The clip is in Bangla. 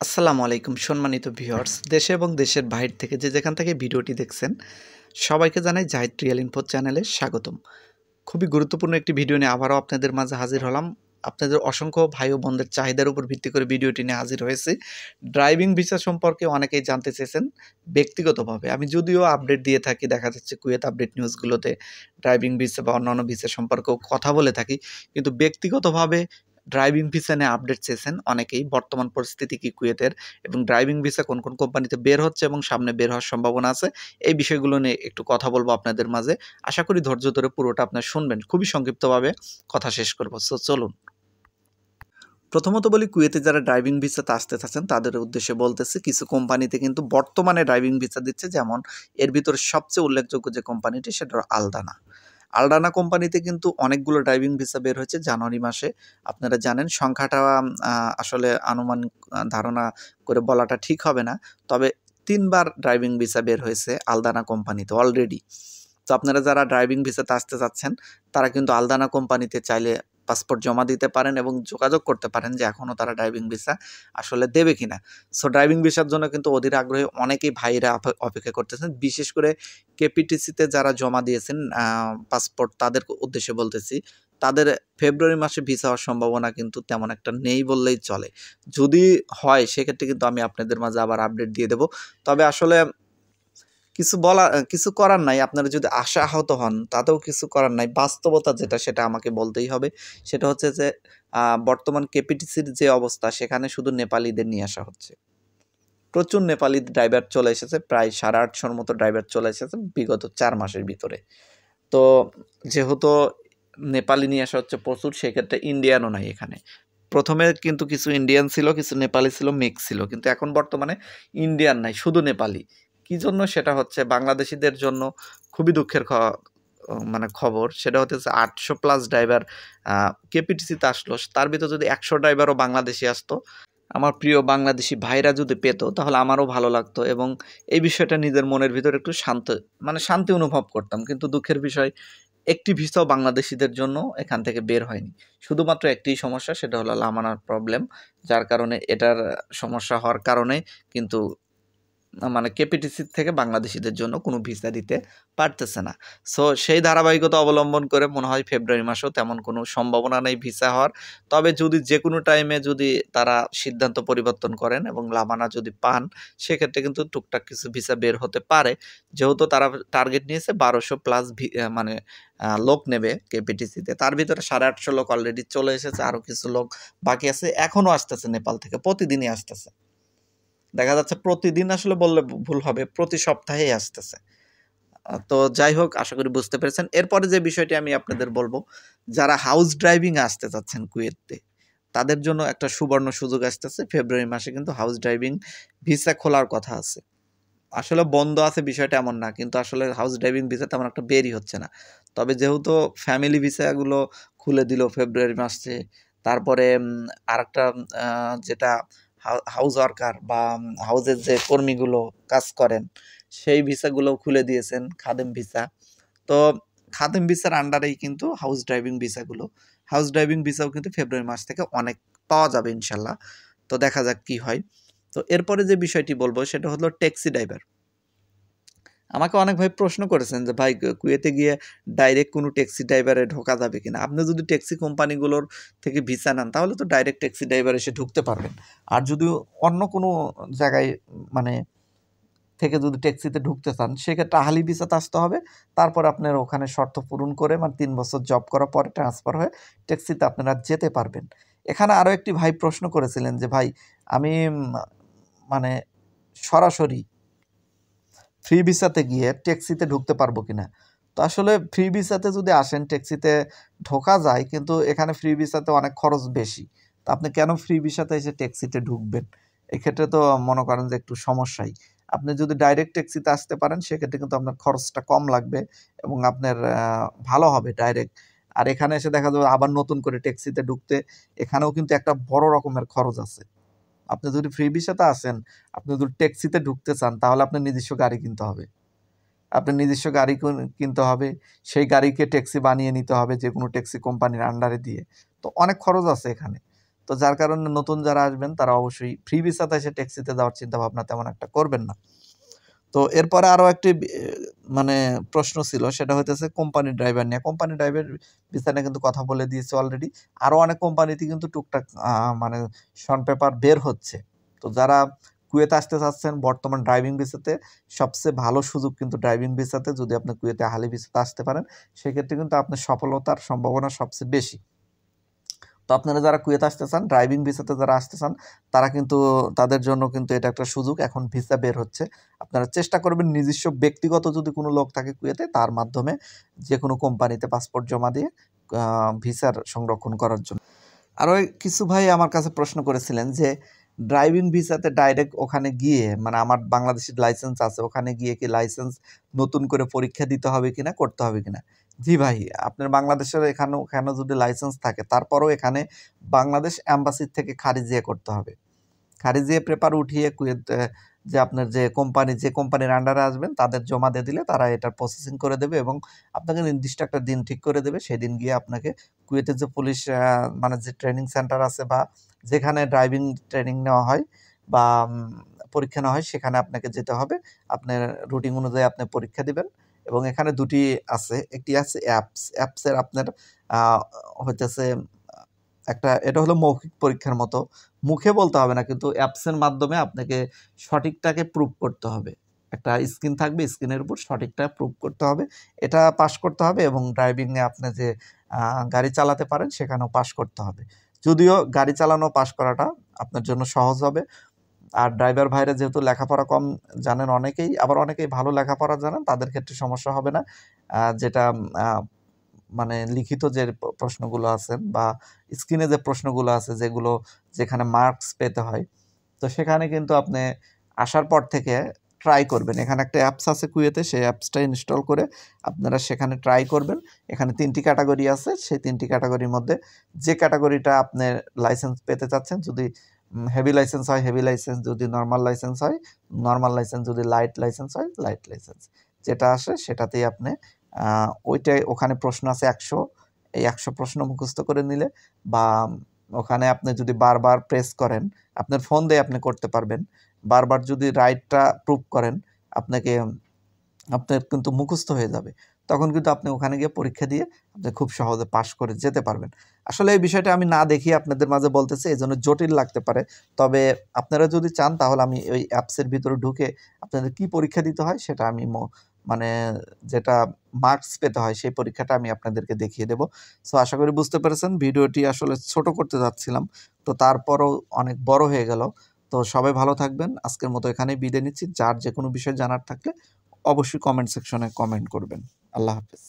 আসসালামু আলাইকুম সম্মানিত ভিউয়ার্স, দেশে এবং দেশের বাইরে থেকে যেখান থেকে ভিডিওটি দেখছেন সবাইকে জানাই জাহিদ রিয়েল ইনফো চ্যানেলে স্বাগতম। খুবই গুরুত্বপূর্ণ একটি ভিডিও নিয়ে আবারও আপনাদের মাঝে হাজির হলাম। আপনাদের অসংখ্য ভাই ও বোনদের চাহিদার উপর ভিত্তি করে ভিডিওটি নিয়ে হাজির হয়েছি। ড্রাইভিং ভিসা সম্পর্কে অনেকেই জানতে চেয়েছেন ব্যক্তিগতভাবে। আমি যদিও আপডেট দিয়ে থাকি, দেখা যাচ্ছে কুয়েত আপডেট নিউজগুলোতে ড্রাইভিং ভিসা বা অন্যান্য ভিসা সম্পর্কেও কথা বলে থাকি, কিন্তু ব্যক্তিগতভাবে ড্রাইভিং ভিসা নিয়ে আপডেট চেয়েছেন অনেকেই। বর্তমান পরিস্থিতি কি কুয়েতের, এবং ড্রাইভিং ভিসা কোন কোন কোম্পানিতে বের হচ্ছে এবং সামনে বের হওয়ার সম্ভাবনা আছে, এই বিষয়গুলো নিয়ে একটু কথা বলবো আপনাদের মাঝে। আশা করি ধৈর্য ধরে পুরোটা আপনারা শুনবেন। খুবই সংক্ষিপ্তভাবে কথা শেষ করব। সো চলুন। প্রথমত বলি, কুয়েতে যারা ড্রাইভিং ভিসাতে আসতে চাচ্ছেন তাদের উদ্দেশ্যে বলতেছি, কিছু কোম্পানিতে কিন্তু বর্তমানে ড্রাইভিং ভিসা দিচ্ছে। যেমন এর ভিতরে সবচেয়ে উল্লেখযোগ্য যে কোম্পানিটি সেটা হলো আলদানা। আলদানা কোম্পানিতে কিন্তু অনেকগুলো ড্রাইভিং ভিসা বের হয়েছে জানুয়ারি মাসে। আপনারা জানেন সংখ্যাটা আসলে আনুমানিক ধারণা করে বলাটা ঠিক হবে না, তবে ৩ বার ড্রাইভিং ভিসা বের হয়েছে আলদানা কোম্পানিতে অলরেডি। তো আপনারা যারা ড্রাইভিং ভিসাতে আসতে চাচ্ছেন তারা কিন্তু আলদানা কোম্পানিতে চাইলে পাসপোর্ট জমা দিতে পারেন এবং যোগাযোগ করতে পারেন যে এখনও তারা ড্রাইভিং ভিসা আসলে দেবে কিনা। সো ড্রাইভিং ভিসার জন্য কিন্তু অধীর আগ্রহে অনেকেই ভাইরা অপেক্ষা করতেছেন। বিশেষ করে কেপিটিসিতে যারা জমা দিয়েছেন পাসপোর্ট, তাদের উদ্দেশ্যে বলতেছি, তাদের ফেব্রুয়ারি মাসে ভিসা হওয়ার সম্ভাবনা কিন্তু তেমন একটা নেই বললেই চলে। যদি হয় সেক্ষেত্রে কিন্তু আমি আপনাদের মাঝে আবার আপডেট দিয়ে দেব। তবে আসলে কিছু করার নাই। আপনারা যদি আশাহত হন তাতেও কিছু করার নাই। বাস্তবতা যেটা সেটা আমাকে বলতেই হবে। সেটা হচ্ছে যে বর্তমান কেপিটিসির যে অবস্থা সেখানে শুধু নেপালিদের নিয়ে আসা হচ্ছে। প্রচুর নেপালি ড্রাইভার চলে এসেছে, প্রায় 850-র মতো ড্রাইভার চলে এসেছে বিগত ৪ মাসের ভিতরে। তো যেহেতু নেপালি নিয়ে আসা হচ্ছে প্রচুর, সেক্ষেত্রে ইন্ডিয়ানও নাই এখানে। প্রথমে কিন্তু কিছু ইন্ডিয়ান ছিল, কিছু নেপালি ছিল, মিক্স ছিল, কিন্তু এখন বর্তমানে ইন্ডিয়ান নাই, শুধু নেপালি। কি জন্য সেটা হচ্ছে বাংলাদেশিদের জন্য খুবই দুঃখের খবর। সেটা হচ্ছে 800+ ড্রাইভার কেপিটিসিতে আসলো, তার ভিতর যদি 100 ড্রাইভারও বাংলাদেশি আসতো, আমার প্রিয় বাংলাদেশি ভাইরা যদি পেতো তাহলে আমারও ভালো লাগতো এবং এই বিষয়টা নিজের মনের ভিতরে একটু শান্তি অনুভব করতাম। কিন্তু দুঃখের বিষয়, একটি ভিসাও বাংলাদেশিদের জন্য এখান থেকে বের হয়নি। শুধুমাত্র একটি সমস্যা, সেটা হলো লামানার প্রবলেম। যার কারণে এটার সমস্যা হওয়ার কারণে কিন্তু কেপিটিসি থেকে বাংলাদেশিদের জন্য কোনো ভিসা দিতে পারতেছে না। সো সেই ধারাবাহিকতা অবলম্বন করে মনে হয় ফেব্রুয়ারি মাসেও তেমন কোনো সম্ভাবনা নেই ভিসা হওয়ার। তবে যদি যে কোনো টাইমে যদি তারা সিদ্ধান্ত পরিবর্তন করেন এবং লামানা যদি পান, সেক্ষেত্রে কিন্তু টুকটাক কিছু ভিসা বের হতে পারে। যেহেতু তারা টার্গেট নিয়েছে 1200+ লোক নেবে কেপিটিসিতে, তার ভিতরে 850 লোক অলরেডি চলে এসেছে, আরও কিছু লোক বাকি আছে, এখনও আসতেছে নেপাল থেকে, প্রতিদিনই আসতেছে। দেখা যাচ্ছে প্রতিদিন আসলে বললে ভুল হবে, প্রতি সপ্তাহেই আসতেছে। তো যাই হোক, আশা করি বুঝতে পেরেছেন। এরপরে যে বিষয়টি আমি আপনাদের বলবো, যারা হাউস ড্রাইভিং আসতে চাচ্ছেন কুয়েতে, তাদের জন্য একটা সুবর্ণ সুযোগ আসতেছে। ফেব্রুয়ারি মাসে কিন্তু হাউস ড্রাইভিং ভিসা খোলার কথা আছে। আসলে বন্ধ আছে বিষয়টা এমন না, কিন্তু আসলে হাউস ড্রাইভিং ভিসা তেমন একটা বেরই হচ্ছে না। তবে যেহেতু ফ্যামিলি ভিসাগুলো খুলে দিল ফেব্রুয়ারি মাসে, তারপরে আরেকটা যেটা হাউস ওয়ার্কার বা হাউসের যে কর্মীগুলো কাজ করেন, সেই ভিসাগুলোও খুলে দিয়েছেন, খাদেম ভিসা। তো খাদেম ভিসার আন্ডারেই কিন্তু হাউস ড্রাইভিং ভিসাগুলো। হাউস ড্রাইভিং ভিসাও কিন্তু ফেব্রুয়ারি মাস থেকে অনেক পাওয়া যাবে ইনশাল্লাহ। তো দেখা যাক কি হয়। তো এরপরে যে বিষয়টি বলবো সেটা হলো ট্যাক্সি ড্রাইভার। আমাকে অনেক ভাই প্রশ্ন করেছেন যে ভাই, কুয়েতে গিয়ে ডাইরেক্ট কোনো ট্যাক্সি ড্রাইভারে ঢোকা যাবে কিনা। আপনি যদি ট্যাক্সি কোম্পানিগুলোর থেকে ভিসা নেন তাহলে তো ডাইরেক্ট ট্যাক্সি ড্রাইভার এসে ঢুকতে পারবেন। আর যদি অন্য কোনো জায়গায় মানে থেকে যদি ট্যাক্সিতে ঢুকতে চান, সেক্ষেত্রে আহলি ভিসাতে আসতে হবে। তারপর আপনার ওখানে শর্ত পূরণ করে ৩ বছর জব করার পরে ট্রান্সফার হয়ে ট্যাক্সিতে আপনারা যেতে পারবেন। এখানে আরও একটি ভাই প্রশ্ন করেছিলেন যে ভাই, আমি মানে সরাসরি ফ্রি ভিসাতে গিয়ে ট্যাক্সিতে ঢুকতে পারবো কিনা। তো আসলে ফ্রি ভিসাতে যদি আসেন ট্যাক্সিতে ঢোকা যায়, কিন্তু এখানে ফ্রি ভিসাতে অনেক খরচ বেশি। তো আপনি কেন ফ্রি ভিসাতে এসে ট্যাক্সিতে ঢুকবেন? এক্ষেত্রে তো মনে করেন যে একটু সমস্যাই। আপনি যদি ডাইরেক্ট ট্যাক্সিতে আসতে পারেন সেক্ষেত্রে কিন্তু আপনার খরচটা কম লাগবে এবং আপনার ভালো হবে ডাইরেক্ট। আর এখানে এসে দেখা যাবে আবার নতুন করে ট্যাক্সিতে ঢুকতে, এখানেও কিন্তু একটা বড় রকমের খরচ আছে। আপনি যদি ফ্রি ভিসাতে আসেন, আপনি যদি ট্যাক্সিতে ঢুকতে চান তাহলে আপনার নিজস্ব গাড়ি কিনতে হবে। আপনার নিজস্ব গাড়ি কিনতে হবে, সেই গাড়িকে ট্যাক্সি বানিয়ে নিতে হবে যে কোনো ট্যাক্সি কোম্পানির আন্ডারে দিয়ে। তো অনেক খরচ আছে এখানে। তো যার কারণে নতুন যারা আসবেন তারা অবশ্যই ফ্রি ভিসাতে এসে ট্যাক্সিতে যাওয়ার চিন্তা ভাবনা তেমন একটা করবেন না। তো এরপরে আরো একটি মানে প্রশ্ন ছিল, সেটা হইতেছে কোম্পানি ড্রাইভার নিয়ে। কোম্পানি ড্রাইভার ভিসা নিয়ে কিন্তু কথা বলে দিয়েছি অলরেডি। আরো অনেক কোম্পানিতে কিন্তু টুকটাক মানে শন পেপার বের হচ্ছে। তো যারা কুয়েতে আসতে চাচ্ছেন বর্তমান ড্রাইভিং ভিসাতে সবচেয়ে ভালো সুযোগ কিন্তু ড্রাইভিং ভিসাতে, যদি আপনি কুয়েতে আহলি ভিসাতে আসতে পারেন সেক্ষেত্রে কিন্তু আপনার সফলতার সম্ভাবনা সবচেয়ে বেশি। তো আপনারা যারা কুয়েতে আসতে চান, ড্রাইভিং ভিসাতে যারা আসতে চান, তারা কিন্তু তাদের জন্য কিন্তু এটা একটা সুযোগ। এখন ভিসা বের হচ্ছে, আপনারা চেষ্টা করবেন নিজস্ব ব্যক্তিগত যদি কোনো লোক থাকে কুয়েতে, তার মাধ্যমে যে কোনো কোম্পানিতে পাসপোর্ট জমা দিয়ে ভিসার সংরক্ষণ করার জন্য। আরও কিছু ভাই আমার কাছে প্রশ্ন করেছিলেন যে ড্রাইভিং ভিসাতে ডাইরেক্ট ওখানে গিয়ে, মানে আমার বাংলাদেশের লাইসেন্স আছে, ওখানে গিয়ে কি লাইসেন্স নতুন করে পরীক্ষা দিতে হবে কিনা, করতে হবে কিনা। জি ভাই, আপনার বাংলাদেশের এখানে যদি লাইসেন্স থাকে তারপরেও এখানে বাংলাদেশ অ্যাম্বাসির থেকে খারিজিয়ে করতে হবে। খারিজিয়ে পেপার উঠিয়ে কুয়েত যে আপনার যে কোম্পানির আন্ডারে আসবেন তাদের জমা দিয়ে দিলে তারা এটা প্রসেসিং করে দেবে এবং আপনাকে নির্দিষ্ট একটা দিন ঠিক করে দেবে। সেদিন গিয়ে আপনাকে কুয়েতের যে পুলিশ মানে যে ট্রেনিং সেন্টার আছে বা যেখানে ড্রাইভিং ট্রেনিং নেওয়া হয় বা পরীক্ষা নেওয়া হয় সেখানে আপনাকে যেতে হবে। আপনার রুটিন অনুযায়ী আপনি পরীক্ষা দিবেন এবং এখানে দুটি আছে, একটি আছে অ্যাপসের আপনার হইতেছে একটা, এটা হলো মৌখিক পরীক্ষার মতো, মুখে বলতে হবে না কিন্তু অ্যাপসের মাধ্যমে আপনাকে সঠিকটাকে প্রুভ করতে হবে। একটা স্ক্রিন থাকবে, স্ক্রিনের উপর সঠিকটা প্রুভ করতে হবে, এটা পাস করতে হবে এবং ড্রাইভিংয়ে আপনি যে গাড়ি চালাতে পারেন সেখানেও পাস করতে হবে। যদিও গাড়ি চালানো পাস করাটা আপনার জন্য সহজ হবে। আর ড্রাইভার ভাইরা যেহেতু লেখাপড়া কম জানেন অনেকেই, আবার অনেকেই ভালো লেখাপড়া জানেন, তাদের ক্ষেত্রে সমস্যা হবে না। যেটা মানে লিখিত যে প্রশ্নগুলো আছে বা স্ক্রিনে যে প্রশ্নগুলো আছে যেখানে মার্কস পেতে হয়, তো সেখানে কিন্তু আপনি আসার পর থেকে ট্রাই করবেন। এখানে একটা অ্যাপস আছে কুয়েতে, সেই অ্যাপসটা ইনস্টল করে আপনারা সেখানে ট্রাই করবেন। এখানে 3টি ক্যাটাগরি আছে, সেই 3টি ক্যাটাগরির মধ্যে যে ক্যাটাগরিটা আপনি লাইসেন্স পেতে চাচ্ছেন, যদি হেভি লাইসেন্স হয় হেভি লাইসেন্স, যদি নর্মাল লাইসেন্স হয় নর্মাল লাইসেন্স, যদি লাইট লাইসেন্স হয় লাইট লাইসেন্স, যেটা আসে সেটাতেই আপনি ওইটাই, ওখানে প্রশ্ন আছে 100, এই 100 প্রশ্ন মুখস্থ করে নিলে বা ওখানে আপনি যদি বারবার প্রেস করেন, আপনার ফোন দিয়ে আপনি করতে পারবেন, বারবার যদি রাইটটা প্রুভ করেন আপনার কিন্তু মুখস্থ হয়ে যাবে। তখন কিন্তু আপনি ওখানে গিয়ে পরীক্ষা দিয়ে আপনি খুব সহজে পাশ করে যেতে পারবেন। আসলে এই বিষয়টা আমি না দেখিয়ে আপনাদের মাঝে বলতেছি, এজন্য জটিল লাগতে পারে। তবে আপনারা যদি চান তাহলে আমি ওই অ্যাপসের ভিতরে ঢুকে আপনাদের কি পরীক্ষা দিতে হয় সেটা আমি মানে যেটা মার্কস পেতে হয় সেই পরীক্ষাটা আমি আপনাদেরকে দেখিয়ে দেব। সো আশা করি বুঝতে পেরেছেন। ভিডিওটি আসলে ছোট করতে যাচ্ছিলাম, তো তারপরও অনেক বড় হয়ে গেল। তো সবাই ভালো থাকবেন। আজকের মতো এখানেই বিদায় নিচ্ছি। যার যে কোনো বিষয় জানার থাকলে অবশ্যই কমেন্ট সেকশনে কমেন্ট করবেন। আল্লাহ হাফেজ।